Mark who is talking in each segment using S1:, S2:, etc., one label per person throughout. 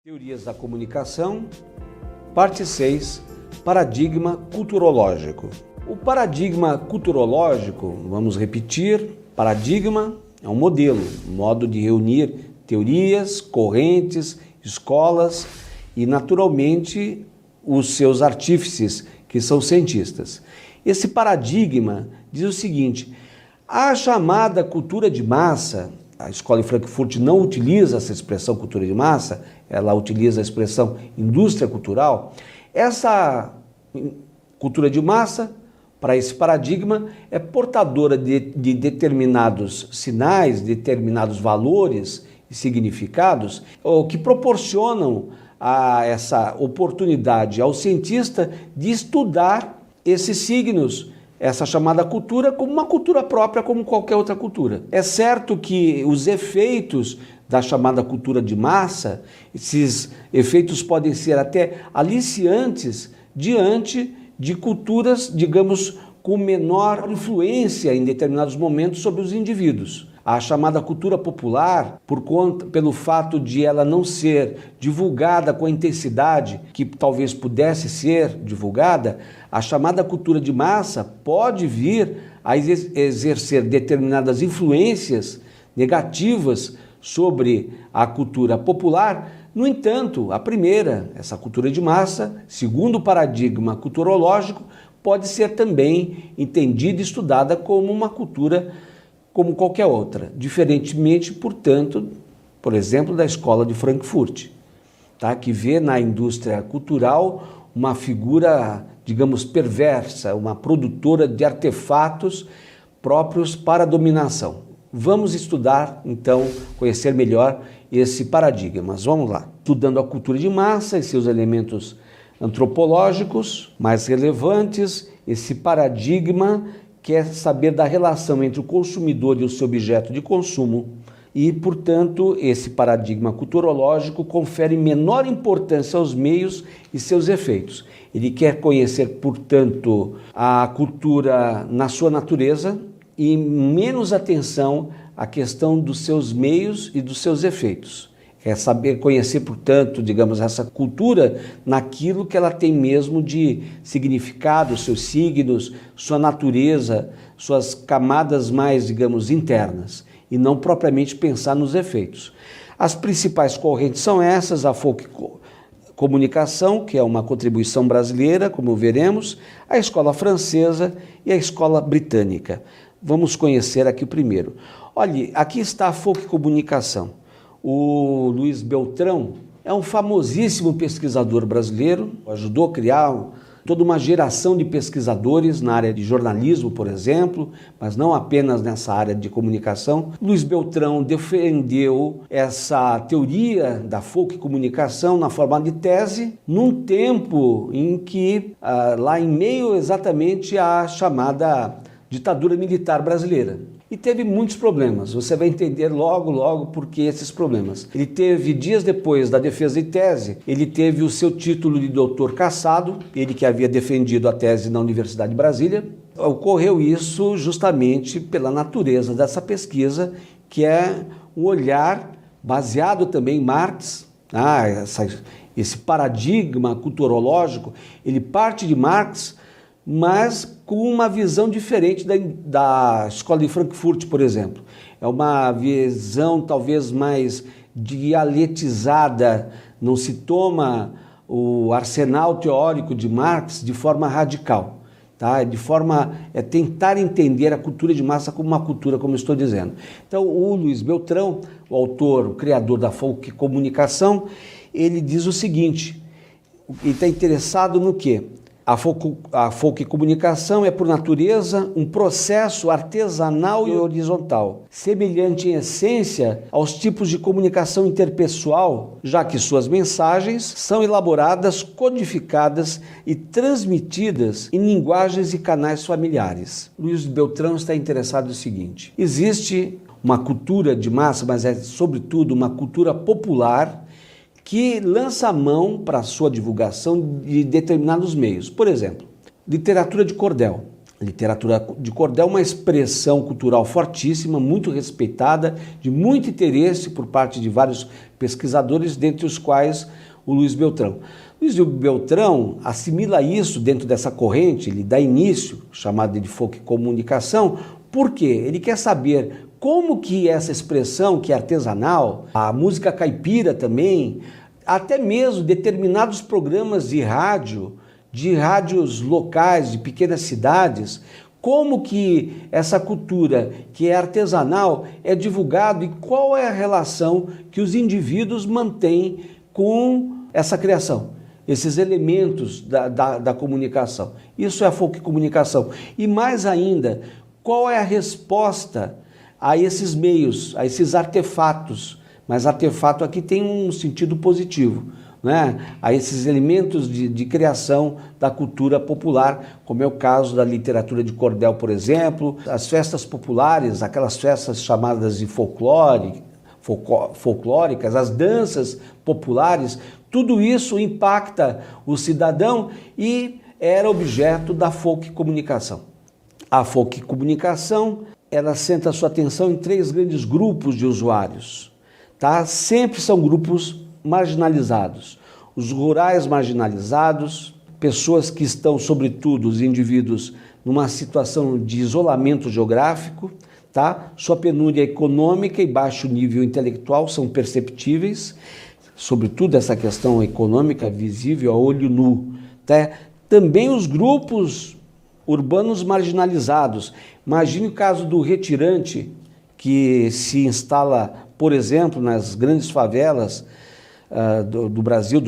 S1: Teorias da comunicação, parte 6, paradigma culturológico. O paradigma culturológico, vamos repetir, paradigma é um modelo, um modo de reunir teorias, correntes, escolas e, naturalmente, os seus artífices, que são cientistas. Esse paradigma diz o seguinte: a chamada cultura de massa, a escola de Frankfurt não utiliza essa expressão cultura de massa, ela utiliza a expressão indústria cultural. Essa cultura de massa, para esse paradigma, é portadora de determinados sinais, determinados valores e significados, que proporcionam a essa oportunidade ao cientista de estudar esses signos, essa chamada cultura, como uma cultura própria, como qualquer outra cultura. É certo que os efeitos da chamada cultura de massa, esses efeitos podem ser até aliciantes diante de culturas, digamos, com menor influência em determinados momentos sobre os indivíduos. A chamada cultura popular, pelo fato de ela não ser divulgada com a intensidade que talvez pudesse ser divulgada, a chamada cultura de massa pode vir a exercer determinadas influências negativas sobre a cultura popular. No entanto, a primeira, essa cultura de massa, segundo o paradigma culturológico, pode ser também entendida e estudada como uma cultura como qualquer outra, diferentemente, portanto, por exemplo, da escola de Frankfurt, tá? Que vê na indústria cultural uma figura, digamos, perversa, uma produtora de artefatos próprios para a dominação. Vamos estudar, então, conhecer melhor esse paradigma. Mas vamos lá. Estudando a cultura de massa e seus elementos antropológicos mais relevantes, esse paradigma quer saber da relação entre o consumidor e o seu objeto de consumo e, portanto, esse paradigma culturológico confere menor importância aos meios e seus efeitos. Ele quer conhecer, portanto, a cultura na sua natureza e menos atenção à questão dos seus meios e dos seus efeitos. É saber conhecer, portanto, digamos, essa cultura naquilo que ela tem mesmo de significado, seus signos, sua natureza, suas camadas mais, digamos, internas, e não propriamente pensar nos efeitos. As principais correntes são essas: a folk comunicação, que é uma contribuição brasileira, como veremos, a escola francesa e a escola britânica. Vamos conhecer aqui o primeiro. Olhe, aqui está a folk comunicação. O Luiz Beltrão é um famosíssimo pesquisador brasileiro, ajudou a criar toda uma geração de pesquisadores na área de jornalismo, por exemplo, mas não apenas nessa área de comunicação. Luiz Beltrão defendeu essa teoria da folk comunicação na forma de tese, num tempo em que, lá em meio exatamente à chamada ditadura militar brasileira. E teve muitos problemas, você vai entender logo por que esses problemas. Ele teve, dias depois da defesa de tese, ele teve o seu título de doutor cassado, ele que havia defendido a tese na Universidade de Brasília. Ocorreu isso justamente pela natureza dessa pesquisa, que é um olhar baseado também em Marx, esse paradigma culturológico, ele parte de Marx, mas com uma visão diferente da escola de Frankfurt, por exemplo. É uma visão talvez mais dialetizada, não se toma o arsenal teórico de Marx de forma radical, tá? De forma tentar entender a cultura de massa como uma cultura, como eu estou dizendo. Então, o Luiz Beltrão, o autor, o criador da folk comunicação, ele diz o seguinte: ele está interessado no quê? A folk comunicação é, por natureza, um processo artesanal e horizontal, semelhante em essência aos tipos de comunicação interpessoal, já que suas mensagens são elaboradas, codificadas e transmitidas em linguagens e canais familiares. Luiz Beltrão está interessado no seguinte: existe uma cultura de massa, mas é, sobretudo, uma cultura popular que lança a mão para a sua divulgação de determinados meios. Por exemplo, literatura de cordel. Literatura de cordel é uma expressão cultural fortíssima, muito respeitada, de muito interesse por parte de vários pesquisadores, dentre os quais o Luiz Beltrão. Luiz Beltrão assimila isso dentro dessa corrente, ele dá início, chamada de folk comunicação, porque ele quer saber como que essa expressão, que é artesanal, a música caipira também, até mesmo determinados programas de rádios locais, de pequenas cidades, como que essa cultura que é artesanal é divulgada e qual é a relação que os indivíduos mantêm com essa criação, esses elementos da comunicação. Isso é a folk comunicação. E mais ainda, qual é a resposta a esses meios, a esses artefatos? Mas artefato aqui tem um sentido positivo, né? A esses elementos de criação da cultura popular, como é o caso da literatura de cordel, por exemplo, as festas populares, aquelas festas chamadas de folclóricas, as danças populares, tudo isso impacta o cidadão e era objeto da folk comunicação. A folk comunicação, ela centra sua atenção em 3 grandes grupos de usuários, tá? Sempre são grupos marginalizados. Os rurais marginalizados, pessoas que estão, sobretudo, os indivíduos, numa situação de isolamento geográfico, tá? Sua penúria econômica e baixo nível intelectual são perceptíveis, sobretudo essa questão econômica visível a olho nu, tá? Também os grupos urbanos marginalizados. Imagine o caso do retirante que se instala, por exemplo, nas grandes favelas do Brasil,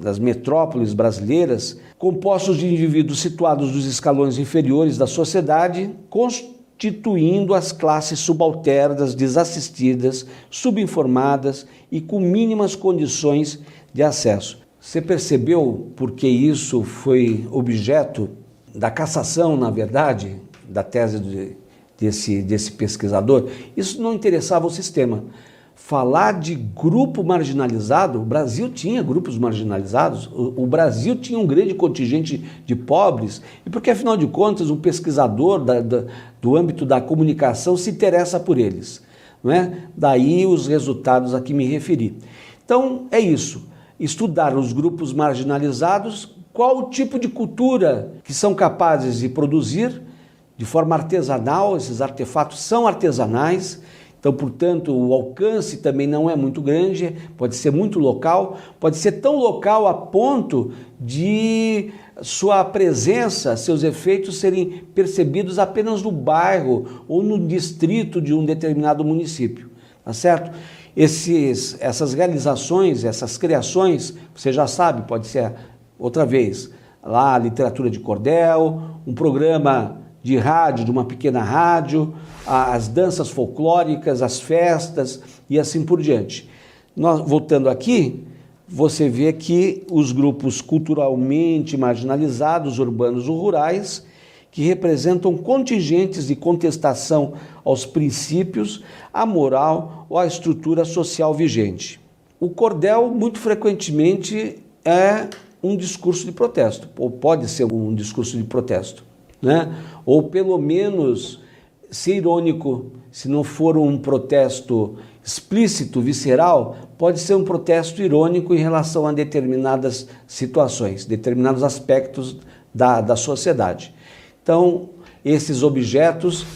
S1: das metrópoles brasileiras, compostos de indivíduos situados nos escalões inferiores da sociedade, constituindo as classes subalternas, desassistidas, subinformadas e com mínimas condições de acesso. Você percebeu por que isso foi objeto da cassação, na verdade, da tese desse pesquisador? Isso não interessava o sistema. Falar de grupo marginalizado, o Brasil tinha grupos marginalizados, o Brasil tinha um grande contingente de pobres, e porque, afinal de contas, um pesquisador do âmbito da comunicação se interessa por eles, não é? Daí os resultados a que me referi. Então, é isso, estudar os grupos marginalizados, qual o tipo de cultura que são capazes de produzir de forma artesanal, esses artefatos são artesanais. Então, portanto, o alcance também não é muito grande, pode ser muito local, pode ser tão local a ponto de sua presença, seus efeitos serem percebidos apenas no bairro ou no distrito de um determinado município, tá certo? Essas realizações, essas criações, você já sabe, pode ser outra vez, lá a literatura de cordel, um programa de rádio, de uma pequena rádio, as danças folclóricas, as festas e assim por diante. Voltando aqui, você vê que os grupos culturalmente marginalizados, urbanos ou rurais, que representam contingentes de contestação aos princípios, à moral ou à estrutura social vigente. O cordel, muito frequentemente, é um discurso de protesto, ou pode ser um discurso de protesto, né? Ou pelo menos ser irônico, se não for um protesto explícito, visceral, pode ser um protesto irônico em relação a determinadas situações, determinados aspectos da sociedade. Então, esses objetos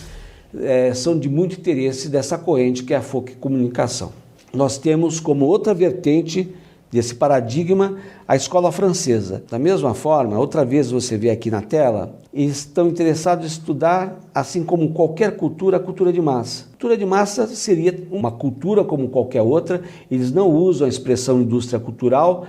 S1: são de muito interesse dessa corrente que é a folk comunicação. Nós temos como outra vertente desse paradigma a escola francesa. Da mesma forma, outra vez você vê aqui na tela, eles estão interessados em estudar, assim como qualquer cultura, a cultura de massa. A cultura de massa seria uma cultura como qualquer outra, eles não usam a expressão indústria cultural,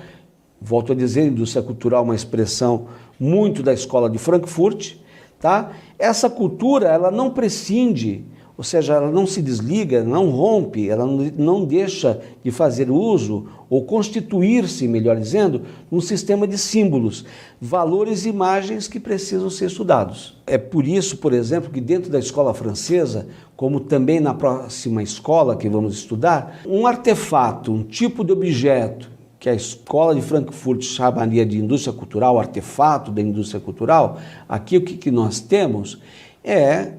S1: volto a dizer, indústria cultural é uma expressão muito da escola de Frankfurt, tá? Essa cultura, ela não prescinde, ou seja, ela não se desliga, não rompe, ela não deixa de fazer uso ou constituir-se, melhor dizendo, num sistema de símbolos, valores e imagens que precisam ser estudados. É por isso, por exemplo, que dentro da escola francesa, como também na próxima escola que vamos estudar, um artefato, um tipo de objeto que a escola de Frankfurt chamaria de indústria cultural, artefato da indústria cultural, aqui o que nós temos é,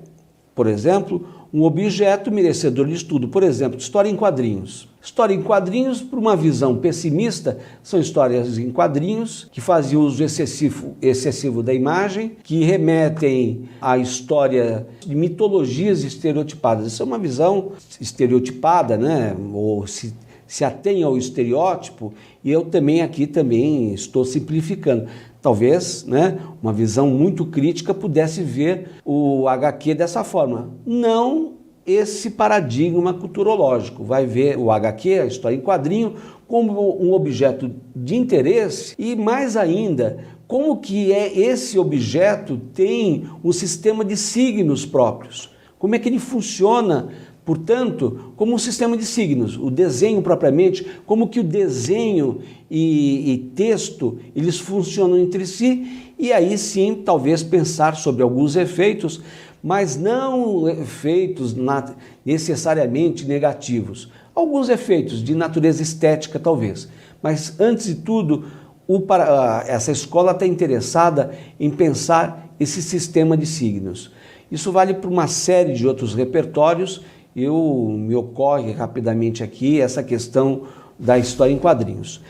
S1: por exemplo, um objeto merecedor de estudo. Por exemplo, história em quadrinhos. História em quadrinhos, por uma visão pessimista, são histórias em quadrinhos que fazem uso excessivo da imagem, que remetem à história de mitologias estereotipadas. Isso é uma visão estereotipada, né? Ou se atém ao estereótipo, e eu aqui estou simplificando. Talvez, né, uma visão muito crítica pudesse ver o HQ dessa forma. Não esse paradigma culturológico. Vai ver o HQ, a história em quadrinho, como um objeto de interesse e, mais ainda, como que esse objeto tem um sistema de signos próprios. Como é que ele funciona, portanto, como um sistema de signos. O desenho propriamente, como que o desenho e texto, eles funcionam entre si, e aí sim, talvez pensar sobre alguns efeitos, mas não efeitos necessariamente negativos. Alguns efeitos de natureza estética, talvez. Mas, antes de tudo, essa escola está interessada em pensar esse sistema de signos. Isso vale para uma série de outros repertórios. Me ocorre rapidamente aqui essa questão da história em quadrinhos.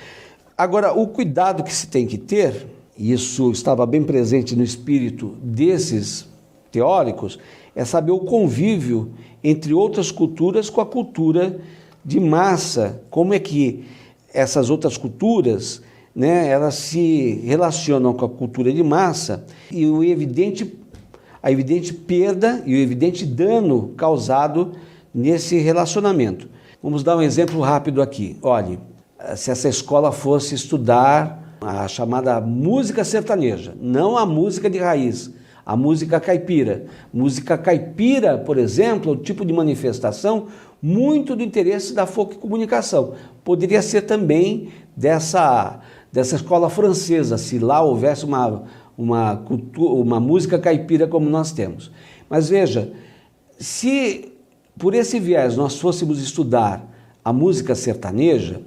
S1: Agora, o cuidado que se tem que ter, e isso estava bem presente no espírito desses teóricos, é saber o convívio entre outras culturas com a cultura de massa. Como é que essas outras culturas, né, elas se relacionam com a cultura de massa e a evidente perda e o evidente dano causado nesse relacionamento. Vamos dar um exemplo rápido aqui. Olhe, se essa escola fosse estudar a chamada música sertaneja, não a música de raiz, a música caipira. Música caipira, por exemplo, é um tipo de manifestação muito do interesse da folk comunicação. Poderia ser também dessa escola francesa, se lá houvesse uma música caipira como nós temos. Mas veja, se por esse viés nós fôssemos estudar a música sertaneja,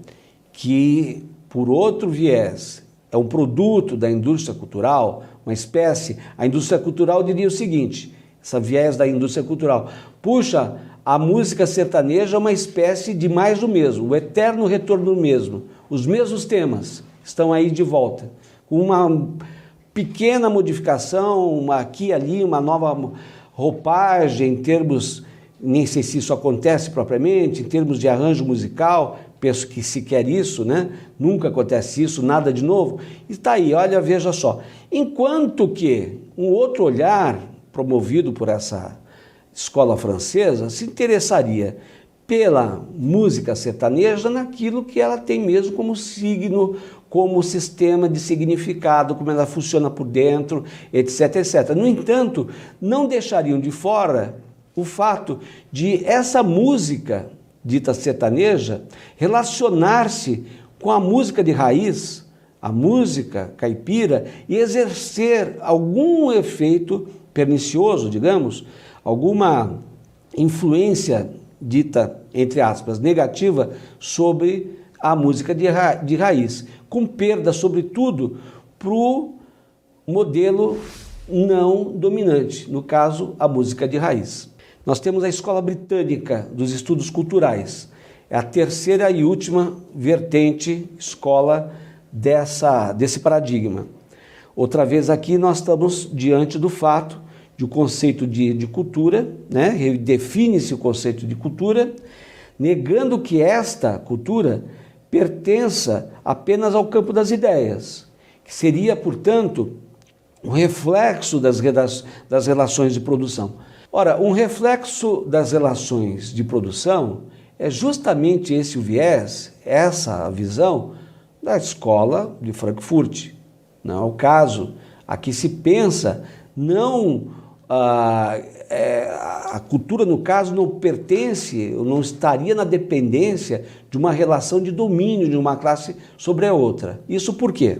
S1: que por outro viés é um produto da indústria cultural, uma espécie, a indústria cultural diria o seguinte, essa viés da indústria cultural, puxa, a música sertaneja é uma espécie de mais do mesmo, o eterno retorno do mesmo, os mesmos temas estão aí de volta, com uma pequena modificação, aqui e ali, uma nova roupagem em termos, nem sei se isso acontece propriamente, em termos de arranjo musical, penso que se quer isso, né? Nunca acontece isso, nada de novo. E está aí, olha, veja só. Enquanto que um outro olhar, promovido por essa escola francesa, se interessaria pela música sertaneja naquilo que ela tem mesmo como signo, como sistema de significado, como ela funciona por dentro, etc, etc. No entanto, não deixariam de fora o fato de essa música dita sertaneja, relacionar-se com a música de raiz, a música caipira, e exercer algum efeito pernicioso, digamos, alguma influência dita, entre aspas, negativa sobre a música de raiz, com perda, sobretudo, para o modelo não dominante, no caso, a música de raiz. Nós temos a Escola Britânica dos Estudos Culturais, é a terceira e última vertente escola desse paradigma. Outra vez aqui nós estamos diante do fato de o conceito de cultura, né? Define-se o conceito de cultura, negando que esta cultura pertença apenas ao campo das ideias, que seria, portanto, um reflexo das relações de produção. Ora, um reflexo das relações de produção é justamente esse o viés, essa visão da escola de Frankfurt. Não é o caso. Aqui se pensa, não a cultura, no caso, não pertence, não estaria na dependência de uma relação de domínio de uma classe sobre a outra. Isso por quê?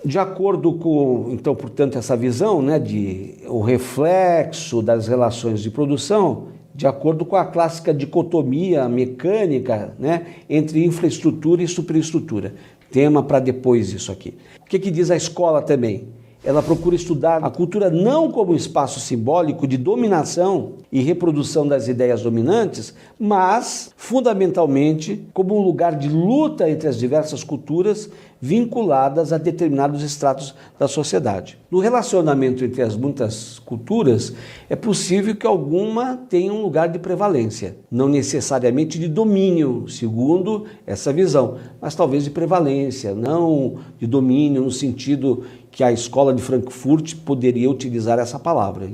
S1: De acordo com, então, portanto, essa visão, né, de o reflexo das relações de produção, de acordo com a clássica dicotomia mecânica, né, entre infraestrutura e superestrutura. tema para depois isso aqui. O que diz a escola também? Ela procura estudar a cultura não como um espaço simbólico de dominação e reprodução das ideias dominantes, mas, fundamentalmente, como um lugar de luta entre as diversas culturas vinculadas a determinados estratos da sociedade. No relacionamento entre as muitas culturas, é possível que alguma tenha um lugar de prevalência, não necessariamente de domínio, segundo essa visão, mas talvez de prevalência, não de domínio no sentido que a escola de Frankfurt poderia utilizar essa palavra,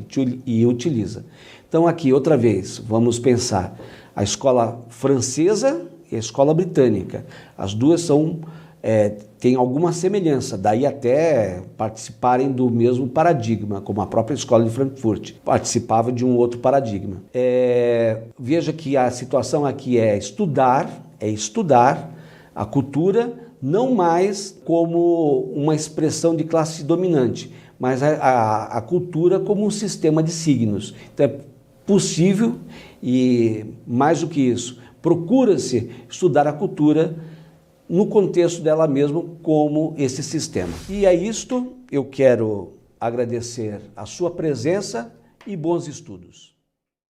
S1: e utiliza. Então aqui, outra vez, vamos pensar a escola francesa e a escola britânica. As duas têm alguma semelhança, daí até participarem do mesmo paradigma, como a própria escola de Frankfurt participava de um outro paradigma. Veja que a situação aqui é estudar a cultura, não mais como uma expressão de classe dominante, mas a cultura como um sistema de signos. Então é possível, e mais do que isso, procura-se estudar a cultura no contexto dela mesma como esse sistema. E é isto, eu quero agradecer a sua presença e bons estudos.